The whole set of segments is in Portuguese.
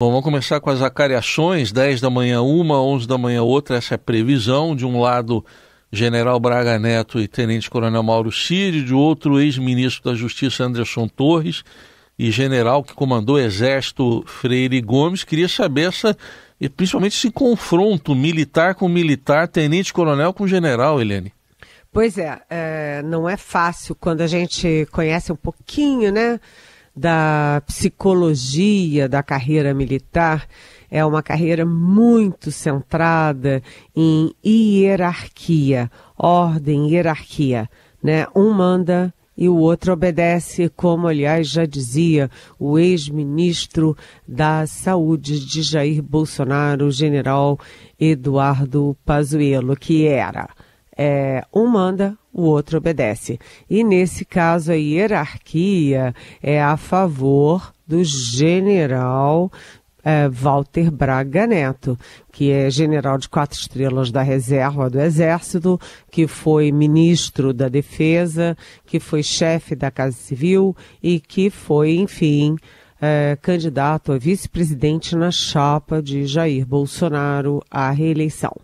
Bom, vamos começar com as acariações, 10 da manhã uma, 11 da manhã outra, essa é a previsão. De um lado, General Braga Neto e Tenente Coronel Mauro Cid, de outro, ex-ministro da Justiça Anderson Torres e general que comandou o Exército Freire Gomes. Queria saber e principalmente esse confronto militar com militar, Tenente Coronel com general, Helene. Pois não é fácil quando a gente conhece um pouquinho, né, da psicologia da carreira militar. É uma carreira muito centrada em hierarquia, ordem, hierarquia, né? Um manda e o outro obedece, como, aliás, já dizia o ex-ministro da Saúde de Jair Bolsonaro, o general Eduardo Pazuello, que era um manda, o outro obedece. E nesse caso a hierarquia é a favor do general Walter Braga Neto, que é general de 4 estrelas da reserva do Exército, que foi ministro da Defesa, que foi chefe da Casa Civil e que foi, enfim, candidato a vice-presidente na chapa de Jair Bolsonaro à reeleição,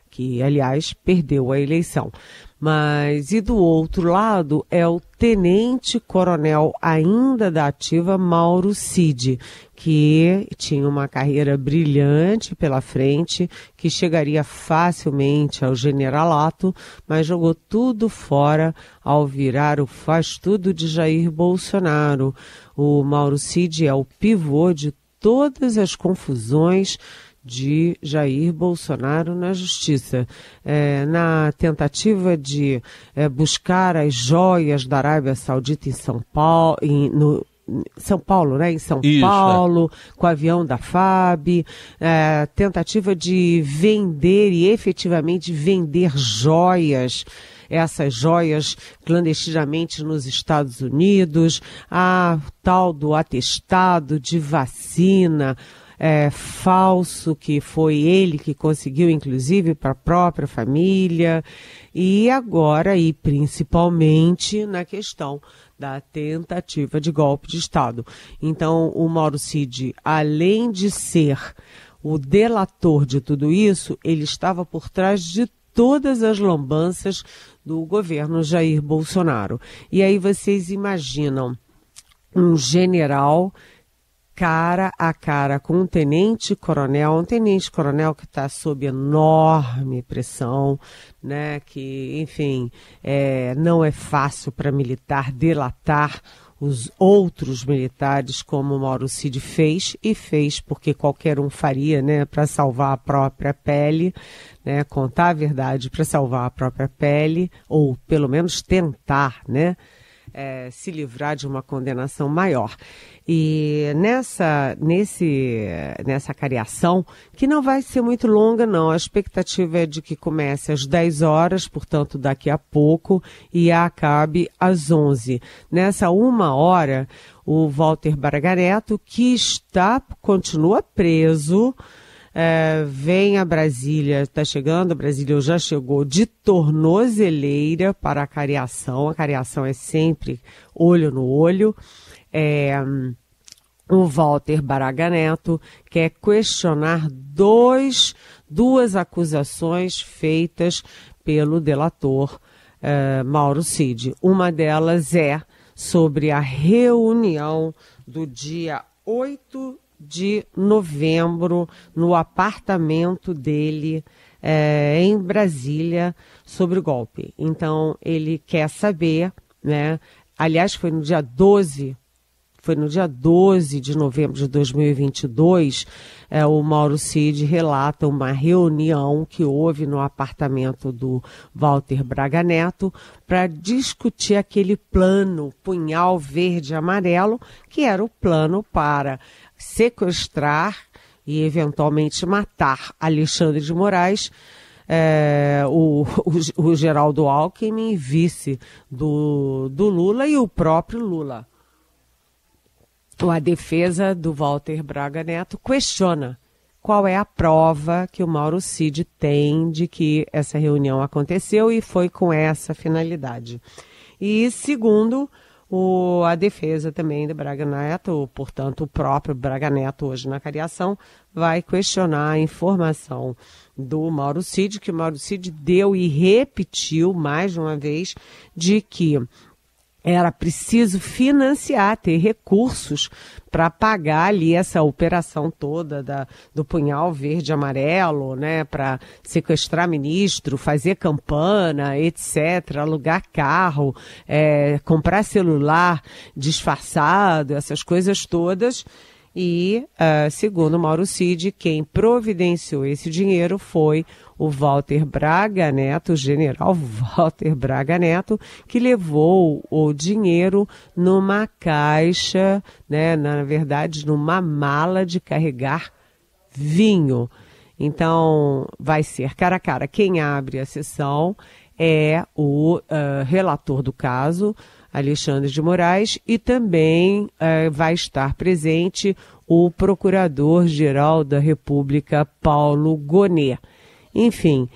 que, aliás, perdeu a eleição. Mas, e do outro lado, é o tenente-coronel ainda da ativa Mauro Cid, que tinha uma carreira brilhante pela frente, que chegaria facilmente ao generalato, mas jogou tudo fora ao virar o faz-tudo de Jair Bolsonaro. O Mauro Cid é o pivô de todas as confusões de Jair Bolsonaro na justiça, na tentativa de buscar as joias da Arábia Saudita em São Paulo, São Paulo, né? Em São Paulo, com o avião da FAB, tentativa de vender e efetivamente vender joias, essas joias clandestinamente nos Estados Unidos, a tal do atestado de vacina falso, que foi ele que conseguiu, inclusive, para a própria família, e agora, e principalmente na questão da tentativa de golpe de Estado. Então, o Mauro Cid, além de ser o delator de tudo isso, ele estava por trás de todas as lambanças do governo Jair Bolsonaro. E aí vocês imaginam um general cara a cara com um tenente-coronel que está sob enorme pressão, né, que, enfim, não é fácil para militar delatar os outros militares, como o Mauro Cid fez porque qualquer um faria, né, para salvar a própria pele, né, contar a verdade para salvar a própria pele, ou pelo menos tentar, né, se livrar de uma condenação maior. E nessa cariação, que não vai ser muito longa, não, a expectativa é de que comece às 10 horas, portanto daqui a pouco, e acabe às 11. Nessa 1 hora, o Walter Braga Neto, que continua preso, vem a Brasília, está chegando, a Brasília já chegou de tornozeleira para a cariação é sempre olho no olho. O Walter Braga Neto quer questionar duas acusações feitas pelo delator Mauro Cid. Uma delas é sobre a reunião do dia 8 de novembro no apartamento dele em Brasília sobre o golpe. Então, ele quer saber, né? Aliás, foi no dia 12 de novembro de 2022, o Mauro Cid relata uma reunião que houve no apartamento do Walter Braga Neto para discutir aquele plano punhal verde e amarelo, que era o plano para sequestrar e eventualmente matar Alexandre de Moraes, o Geraldo Alckmin, vice do Lula, e o próprio Lula. A defesa do Walter Braga Neto questiona qual é a prova que o Mauro Cid tem de que essa reunião aconteceu e foi com essa finalidade. E segundo a defesa também do Braga Neto, portanto, o próprio Braga Neto, hoje na cariação, vai questionar a informação do Mauro Cid, que o Mauro Cid deu e repetiu mais uma vez, de que era preciso financiar, ter recursos para pagar ali essa operação toda do punhal verde e amarelo, né, para sequestrar ministro, fazer campana, etc., alugar carro, comprar celular disfarçado, essas coisas todas. E, segundo Mauro Cid, quem providenciou esse dinheiro foi o Walter Braga Neto, o general Walter Braga Neto, que levou o dinheiro numa caixa, né, na verdade, numa mala de carregar vinho. Então, vai ser cara a cara. Quem abre a sessão é o relator do caso, Alexandre de Moraes, e também vai estar presente o Procurador-Geral da República, Paulo Gonet. Enfim,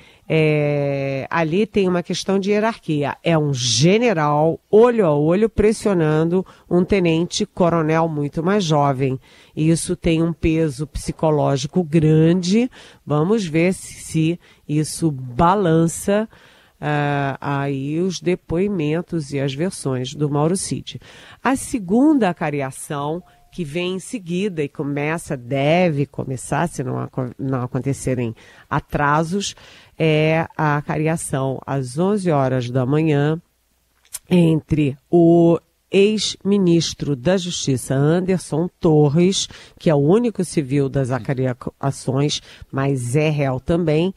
ali tem uma questão de hierarquia. É um general, olho a olho, pressionando um tenente-coronel muito mais jovem. Isso tem um peso psicológico grande. Vamos ver se isso balança aí os depoimentos e as versões do Mauro Cid. A segunda cariação, que vem em seguida e deve começar, se não acontecerem atrasos, é a cariação às 11 horas da manhã entre o ex-ministro da Justiça, Anderson Torres, que é o único civil das acariações, mas é réu também,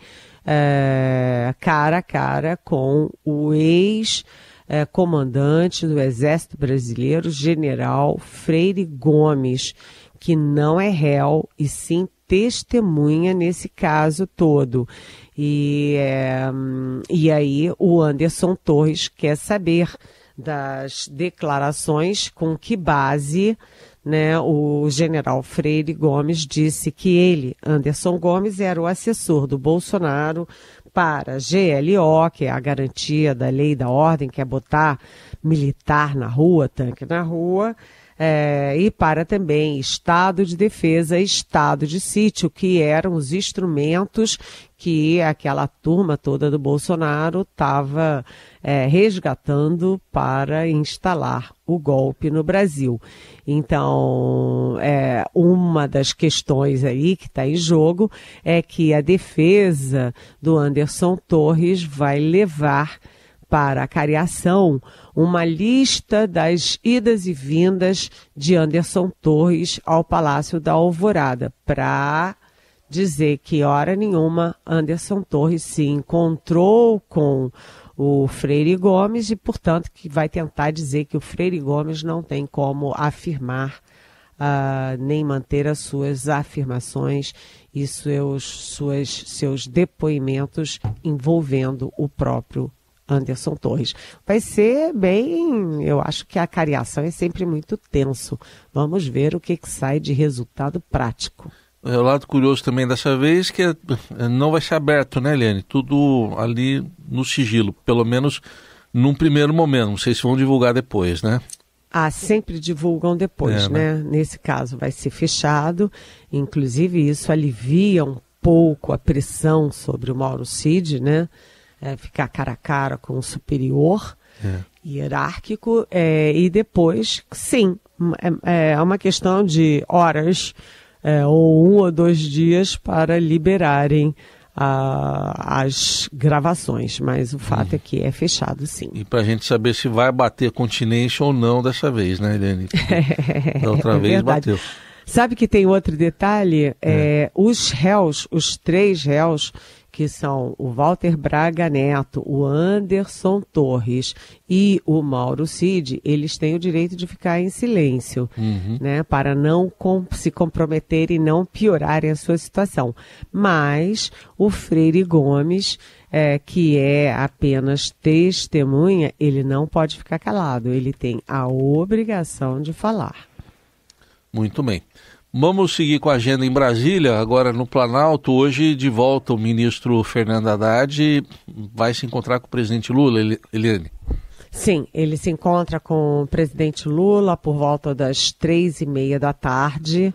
cara a cara com o ex-comandante do Exército Brasileiro, General Freire Gomes, que não é réu e sim testemunha nesse caso todo. E aí o Anderson Torres quer saber das declarações, com que base, né, o general Freire Gomes disse que ele, Anderson Gomes, era o assessor do Bolsonaro para GLO, que é a garantia da lei e da ordem, que é botar militar na rua, tanque na rua, e para também Estado de Defesa e Estado de Sítio, que eram os instrumentos que aquela turma toda do Bolsonaro estava resgatando para instalar o golpe no Brasil. Então, uma das questões aí que está em jogo é que a defesa do Anderson Torres vai levar para a cariação uma lista das idas e vindas de Anderson Torres ao Palácio da Alvorada, para dizer que, hora nenhuma, Anderson Torres se encontrou com o Freire Gomes e, portanto, que vai tentar dizer que o Freire Gomes não tem como afirmar nem manter as suas afirmações e seus depoimentos envolvendo o próprio Anderson Torres. Vai ser bem, eu acho que a cariação é sempre muito tenso. Vamos ver o que sai de resultado prático. O lado curioso também dessa vez que não vai ser aberto, né, Eliane? Tudo ali no sigilo, pelo menos num primeiro momento. Não sei se vão divulgar depois, né? Sempre divulgam depois, né? Nesse caso vai ser fechado. Inclusive isso alivia um pouco a pressão sobre o Mauro Cid, né? Ficar cara a cara com o superior hierárquico, e depois, sim, é uma questão de horas, ou 1 ou 2 dias para liberarem as gravações, mas o fato é que é fechado, sim. E para a gente saber se vai bater continência ou não dessa vez, né, Eliane? Da outra vez verdade. Bateu. Sabe que tem outro detalhe? Os réus, os 3 réus, que são o Walter Braga Neto, o Anderson Torres e o Mauro Cid, eles têm o direito de ficar em silêncio, né, para não se comprometer e não piorarem a sua situação. Mas o Freire Gomes, que é apenas testemunha, ele não pode ficar calado, ele tem a obrigação de falar. Muito bem. Vamos seguir com a agenda em Brasília, agora no Planalto. Hoje, de volta, o ministro Fernando Haddad vai se encontrar com o presidente Lula, Eliane. Sim, ele se encontra com o presidente Lula por volta das 3h30 da tarde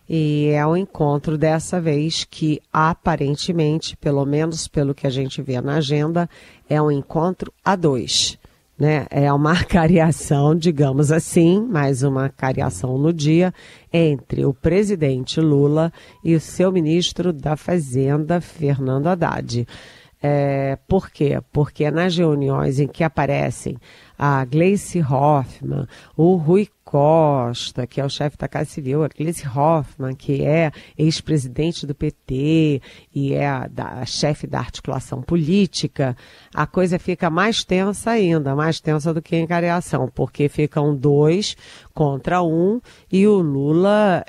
e é um encontro dessa vez que aparentemente, pelo menos pelo que a gente vê na agenda, é um encontro a dois, né? É uma cariação, digamos assim, mais uma cariação no dia entre o presidente Lula e o seu ministro da Fazenda, Fernando Haddad. Por quê? Porque nas reuniões em que aparecem a Gleisi Hoffmann, o Rui Costa, que é o chefe da Casa Civil, a Gleisi Hoffmann, que é ex-presidente do PT e é a chefe da articulação política, a coisa fica mais tensa ainda, mais tensa do que a encariação, porque ficam 2 contra 1 e o Lula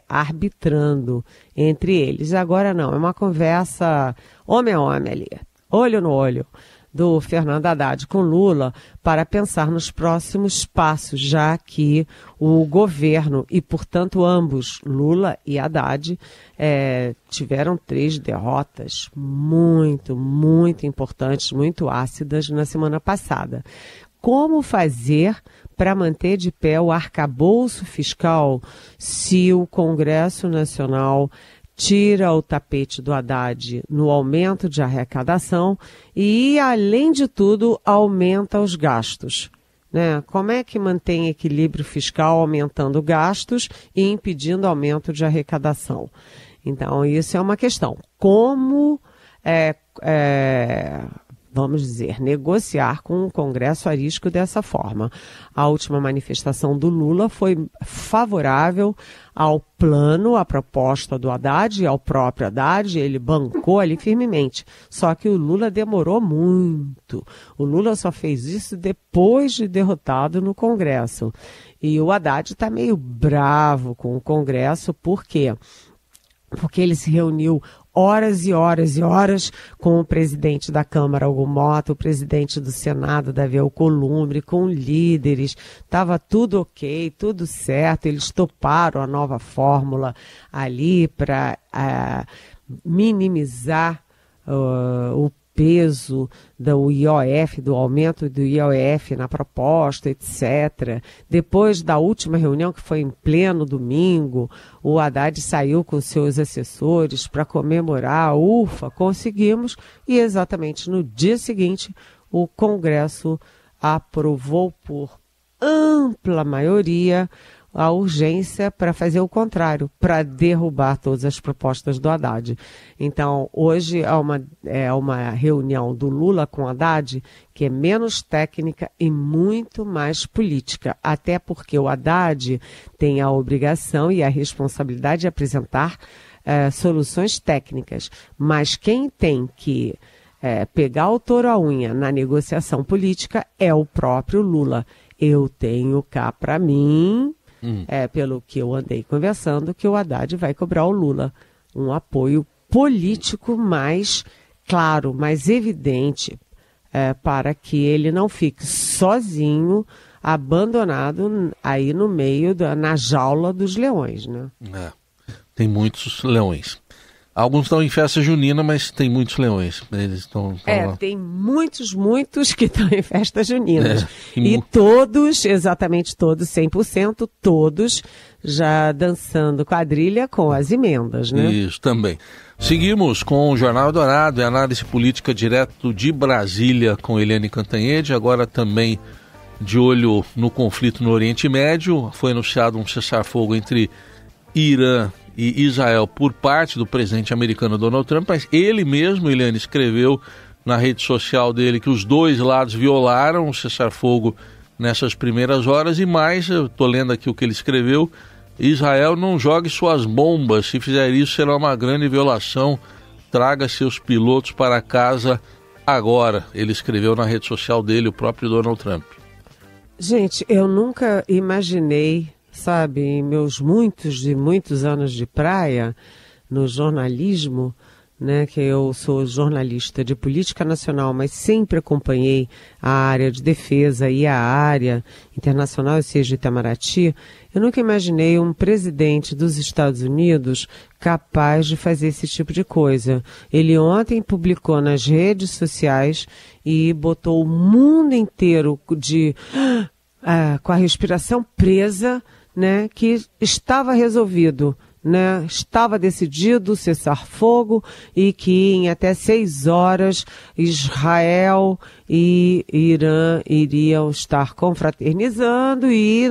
arbitrando entre eles. Agora não, é uma conversa homem a homem ali, olho no olho, do Fernando Haddad com Lula para pensar nos próximos passos, já que o governo e, portanto, ambos, Lula e Haddad, tiveram 3 derrotas muito, muito importantes, muito ácidas na semana passada. Como fazer para manter de pé o arcabouço fiscal se o Congresso Nacional tira o tapete do Haddad no aumento de arrecadação e, além de tudo, aumenta os gastos, né? Como é que mantém equilíbrio fiscal aumentando gastos e impedindo aumento de arrecadação? Então, isso é uma questão. Como vamos dizer, negociar com o Congresso arisco dessa forma? A última manifestação do Lula foi favorável ao plano, à proposta do Haddad, ao próprio Haddad, ele bancou ali firmemente. Só que o Lula demorou muito. O Lula só fez isso depois de derrotado no Congresso. E o Haddad está meio bravo com o Congresso, por quê? Porque ele se reuniu horas e horas e horas com o presidente da Câmara, Hugo Mota, o presidente do Senado, Davi Alcolumbre, com líderes, estava tudo ok, tudo certo, eles toparam a nova fórmula ali para minimizar o peso do IOF, do aumento do IOF na proposta, etc. Depois da última reunião, que foi em pleno domingo, o Haddad saiu com seus assessores para comemorar, ufa, conseguimos, e exatamente no dia seguinte o Congresso aprovou por ampla maioria a urgência para fazer o contrário, para derrubar todas as propostas do Haddad. Então, hoje é uma reunião do Lula com o Haddad que é menos técnica e muito mais política, até porque o Haddad tem a obrigação e a responsabilidade de apresentar soluções técnicas, mas quem tem que pegar o touro à unha na negociação política é o próprio Lula. Eu tenho cá para mim, pelo que eu andei conversando, que o Haddad vai cobrar o Lula um apoio político mais claro, mais evidente, para que ele não fique sozinho, abandonado aí no meio, na jaula dos leões, né? Tem muitos leões. Alguns estão em festa junina, mas tem muitos leões. Eles estão lá. Tem muitos que estão em festa junina. E todos, exatamente todos, 100%, todos já dançando quadrilha com as emendas, né? Isso, também. Seguimos com o Jornal Dourado e análise política direto de Brasília com Eliane Cantanhede, agora também de olho no conflito no Oriente Médio. Foi anunciado um cessar-fogo entre Irã e Israel por parte do presidente americano Donald Trump, mas ele mesmo, Eliane, escreveu na rede social dele que os dois lados violaram o cessar-fogo nessas primeiras horas e mais, eu estou lendo aqui o que ele escreveu, Israel não jogue suas bombas, se fizer isso será uma grande violação, traga seus pilotos para casa agora, ele escreveu na rede social dele, o próprio Donald Trump. Gente, eu nunca imaginei, sabe, em meus muitos anos de praia, no jornalismo, né, que eu sou jornalista de política nacional, mas sempre acompanhei a área de defesa e a área internacional, ou seja, Itamaraty, eu nunca imaginei um presidente dos Estados Unidos capaz de fazer esse tipo de coisa. Ele ontem publicou nas redes sociais e botou o mundo inteiro com a respiração presa, né, que estava resolvido, né, estava decidido cessar fogo e que em até 6 horas Israel e Irã iriam estar confraternizando e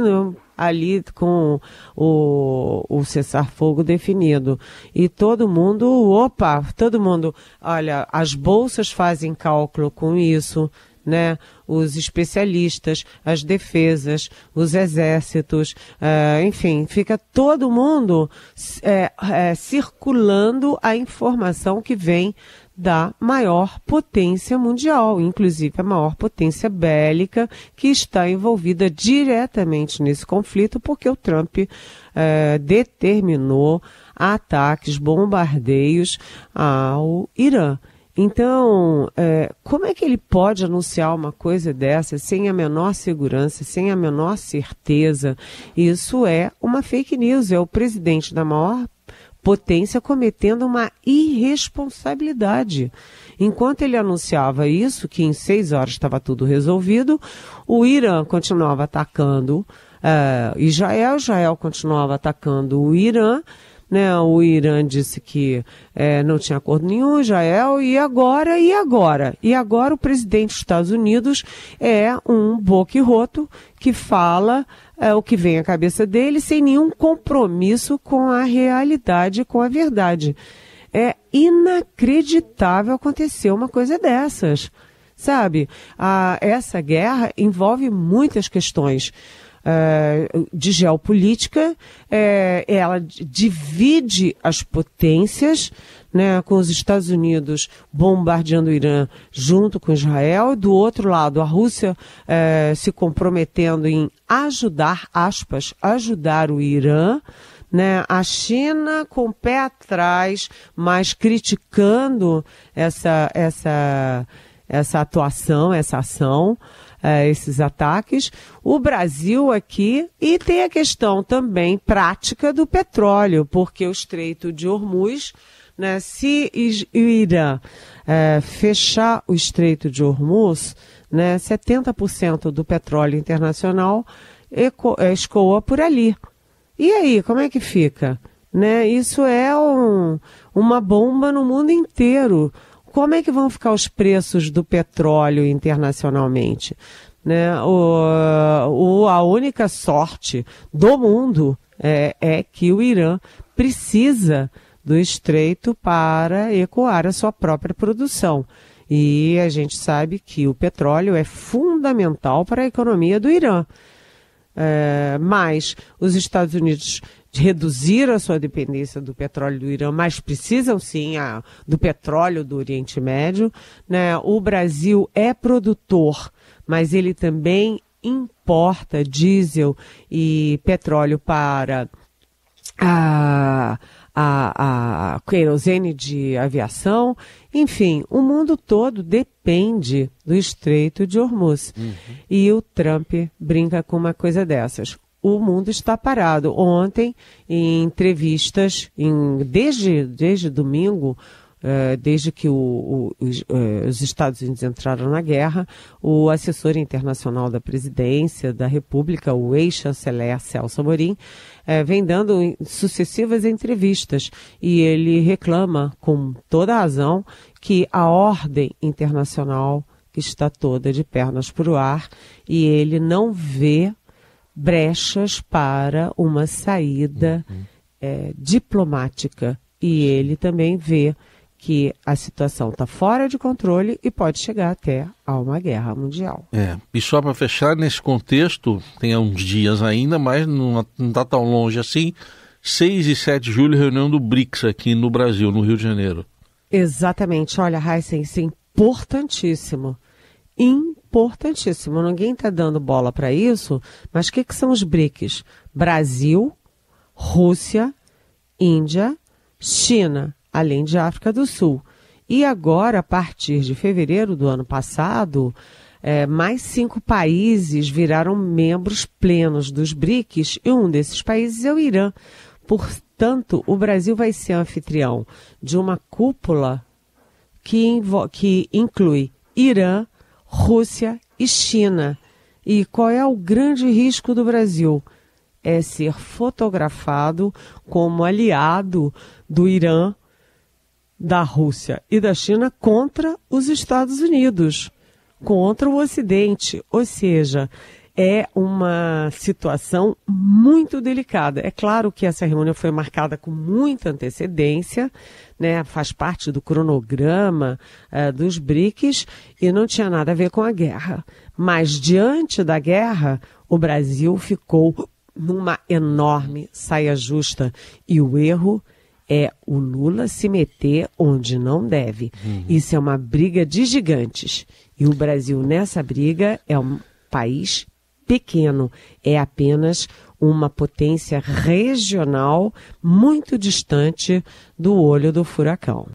ali com o cessar-fogo definido. E todo mundo, olha, as bolsas fazem cálculo com isso, né? Os especialistas, as defesas, os exércitos, enfim, fica todo mundo circulando a informação que vem da maior potência mundial, inclusive a maior potência bélica que está envolvida diretamente nesse conflito, porque o Trump determinou ataques, bombardeios ao Irã. Então, como é que ele pode anunciar uma coisa dessa sem a menor segurança, sem a menor certeza? Isso é uma fake news, é o presidente da maior potência cometendo uma irresponsabilidade. Enquanto ele anunciava isso, que em 6 horas estava tudo resolvido, o Irã continuava atacando Israel continuava atacando o Irã, né? O Irã disse que não tinha acordo nenhum, Israel, e agora o presidente dos Estados Unidos é um boquiroto que fala o que vem à cabeça dele sem nenhum compromisso com a realidade, com a verdade. É inacreditável acontecer uma coisa dessas, sabe? Essa guerra envolve muitas questões de geopolítica, ela divide as potências, né, com os Estados Unidos bombardeando o Irã junto com Israel, e do outro lado a Rússia se comprometendo em ajudar o Irã, né, a China com o pé atrás, mas criticando essa atuação, essa ação, esses ataques, o Brasil aqui, e tem a questão também prática do petróleo, porque o Estreito de Hormuz, né, se o Irã fechar o Estreito de Hormuz, né, 70% do petróleo internacional escoa por ali. E aí, como é que fica? Né, isso é uma bomba no mundo inteiro. Como é que vão ficar os preços do petróleo internacionalmente? Né? A única sorte do mundo é que o Irã precisa do estreito para escoar a sua própria produção. E a gente sabe que o petróleo é fundamental para a economia do Irã. Mas os Estados Unidos reduziram a sua dependência do petróleo do Irã, mas precisam sim do petróleo do Oriente Médio, né? O Brasil é produtor, mas ele também importa diesel e petróleo para a querosene de aviação. Enfim, o mundo todo depende do Estreito de Hormuz. Uhum. E o Trump brinca com uma coisa dessas. O mundo está parado. Ontem, em entrevistas, desde domingo, desde que os Estados Unidos entraram na guerra, o assessor internacional da presidência da República, o ex-chanceler Celso Amorim, vem dando sucessivas entrevistas, e ele reclama com toda a razão que a ordem internacional está toda de pernas para o ar e ele não vê brechas para uma saída diplomática, e ele também vê que a situação está fora de controle e pode chegar até a uma guerra mundial. E só para fechar, nesse contexto, tem uns dias ainda, mas não está tão longe assim, 6 e 7 de julho, reunião do BRICS aqui no Brasil, no Rio de Janeiro. Exatamente. Olha, Heisen, isso é importantíssimo. Importantíssimo. Ninguém está dando bola para isso, mas o que são os BRICS? Brasil, Rússia, Índia, China, além de África do Sul. E agora, a partir de fevereiro do ano passado, mais 5 países viraram membros plenos dos BRICS, e um desses países é o Irã. Portanto, o Brasil vai ser anfitrião de uma cúpula que inclui Irã, Rússia e China. E qual é o grande risco do Brasil? É ser fotografado como aliado do Irã, da Rússia e da China contra os Estados Unidos, contra o Ocidente. Ou seja, é uma situação muito delicada. É claro que essa reunião foi marcada com muita antecedência, né? Faz parte do cronograma dos BRICS e não tinha nada a ver com a guerra. Mas diante da guerra, o Brasil ficou numa enorme saia justa. E o erro é o Lula se meter onde não deve. Isso é uma briga de gigantes. E o Brasil, nessa briga, é um país pequeno. É apenas uma potência regional muito distante do olho do furacão.